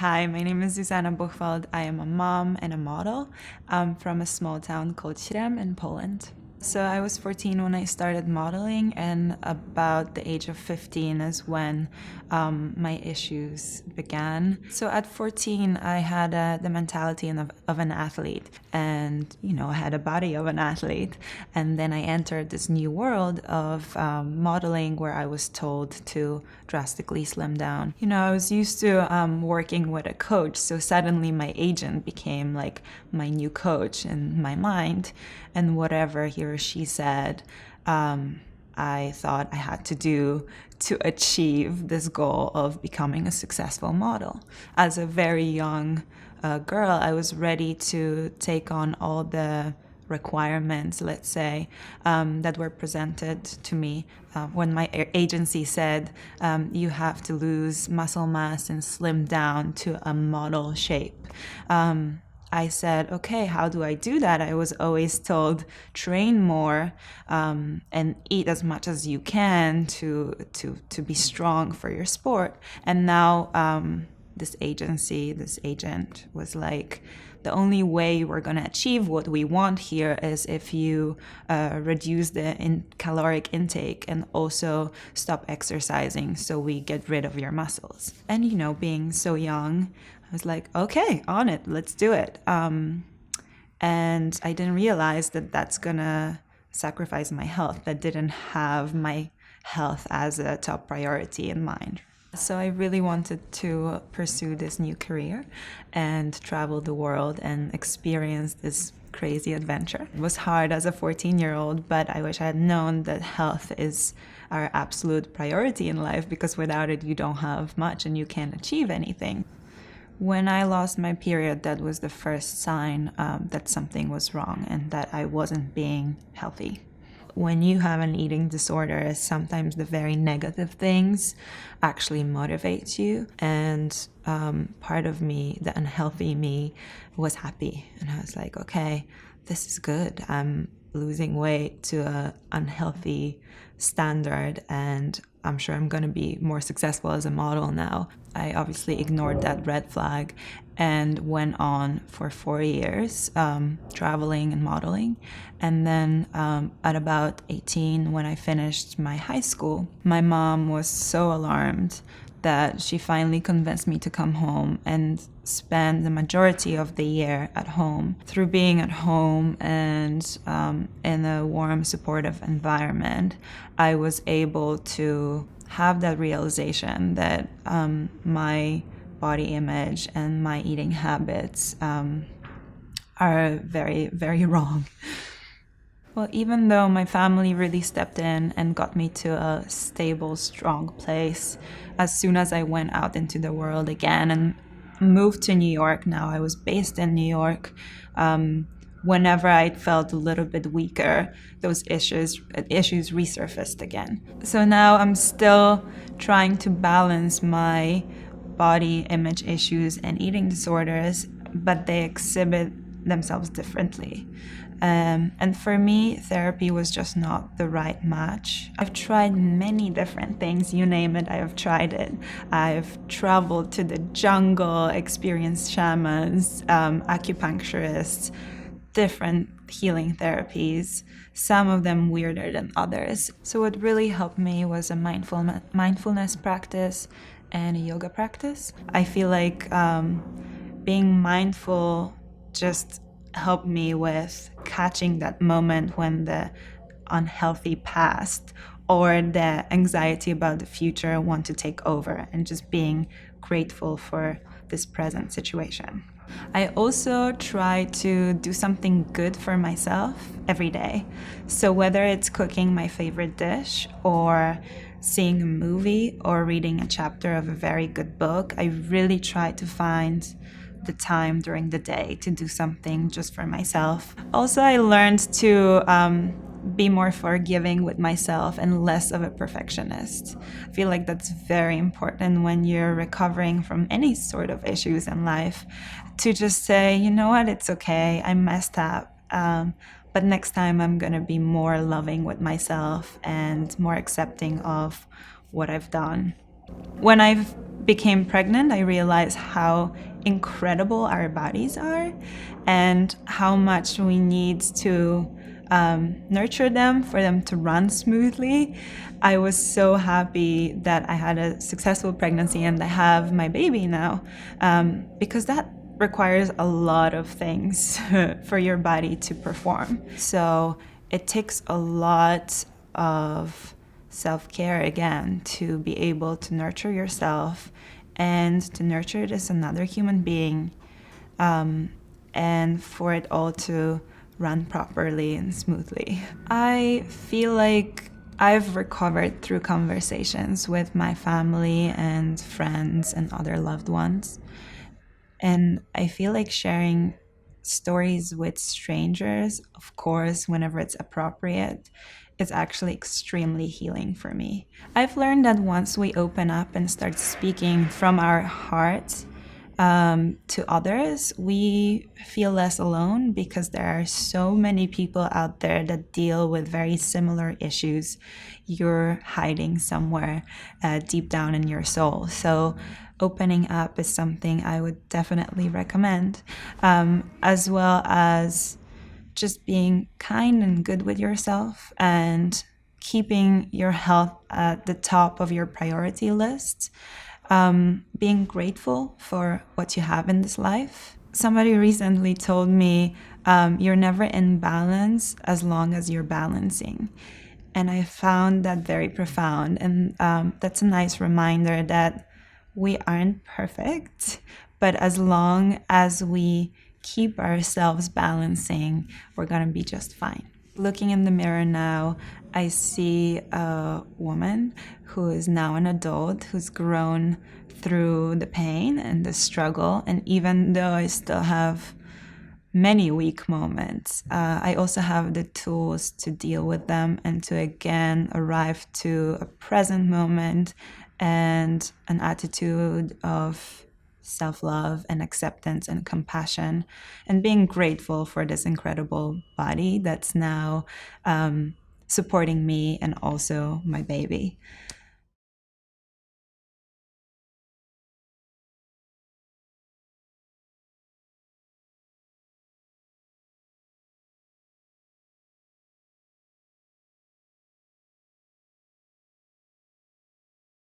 Hi, my name is Zuzanna Buchwald. I am a mom and a model. I'm from a small town called Śrem in Poland. So I was 14 when I started modeling, and about the age of 15 is when my issues began. So at 14, I had the mentality of an athlete, and I had a body of an athlete. And then I entered this new world of modeling, where I was told to drastically slim down. I was used to working with a coach, so suddenly my agent became like my new coach in my mind, and whatever he or she said, I thought I had to do to achieve this goal of becoming a successful model. As a very young girl, I was ready to take on all the requirements, let's say, that were presented to me when my agency said, you have to lose muscle mass and slim down to a model shape. I said, okay, how do I do that? I was always told, train more and eat as much as you can to be strong for your sport. And now this agent was like, the only way we're going to achieve what we want here is if you reduce the caloric intake and also stop exercising, so we get rid of your muscles. And being so young, I was like, okay, on it, let's do it. And I didn't realize that that's gonna sacrifice my health. That didn't have my health as a top priority in mind. So I really wanted to pursue this new career and travel the world and experience this crazy adventure. It was hard as a 14-year-old, but I wish I had known that health is our absolute priority in life, because without it, you don't have much and you can't achieve anything. When I lost my period, that was the first sign that something was wrong and that I wasn't being healthy. When you have an eating disorder, sometimes the very negative things actually motivate you. And part of me, the unhealthy me, was happy. And I was like, okay, this is good. I'm losing weight to an unhealthy standard, and I'm sure I'm going to be more successful as a model now. I obviously ignored that red flag and went on for 4 years traveling and modeling. And then at about 18, when I finished my high school, my mom was so alarmed that she finally convinced me to come home and spend the majority of the year at home. Through being at home and in a warm, supportive environment, I was able to have that realization that my body image and my eating habits are very, very wrong. Well, even though my family really stepped in and got me to a stable, strong place, as soon as I went out into the world again and moved to New York now, I was based in New York, whenever I felt a little bit weaker, those issues resurfaced again. So now I'm still trying to balance my body image issues and eating disorders, but they exhibit themselves differently. And for me, therapy was just not the right match. I've tried many different things, you name it, I have tried it. I've traveled to the jungle, experienced shamans, acupuncturists, different healing therapies, some of them weirder than others. So what really helped me was a mindfulness practice and a yoga practice. I feel like being mindful just helped me with catching that moment when the unhealthy past or the anxiety about the future want to take over, and just being grateful for this present situation. I also try to do something good for myself every day. So whether it's cooking my favorite dish or seeing a movie or reading a chapter of a very good book, I really try to find the time during the day to do something just for myself. Also, I learned to be more forgiving with myself and less of a perfectionist. I feel like that's very important when you're recovering from any sort of issues in life, to just say, you know what, it's okay, I messed up. But next time I'm going to be more loving with myself and more accepting of what I've done. When I became pregnant, I realized how incredible our bodies are and how much we need to nurture them for them to run smoothly. I was so happy that I had a successful pregnancy and I have my baby now, because that requires a lot of things for your body to perform. So it takes a lot of self-care again to be able to nurture yourself and to nurture this another human being, and for it all to run properly and smoothly. I feel like I've recovered through conversations with my family and friends and other loved ones. And I feel like sharing stories with strangers, of course, whenever it's appropriate, is actually extremely healing for me. I've learned that once we open up and start speaking from our hearts, to others, we feel less alone because there are so many people out there that deal with very similar issues you're hiding somewhere deep down in your soul. So, opening up is something I would definitely recommend, as well as just being kind and good with yourself and keeping your health at the top of your priority list, being grateful for what you have in this life. Somebody recently told me, you're never in balance as long as you're balancing. And I found that very profound. And that's a nice reminder that we aren't perfect, but as long as we keep ourselves balancing, we're going to be just fine. Looking in the mirror now, I see a woman who is now an adult who's grown through the pain and the struggle. And even though I still have many weak moments, I also have the tools to deal with them and to again arrive to a present moment and an attitude of self-love and acceptance and compassion, and being grateful for this incredible body that's now supporting me and also my baby.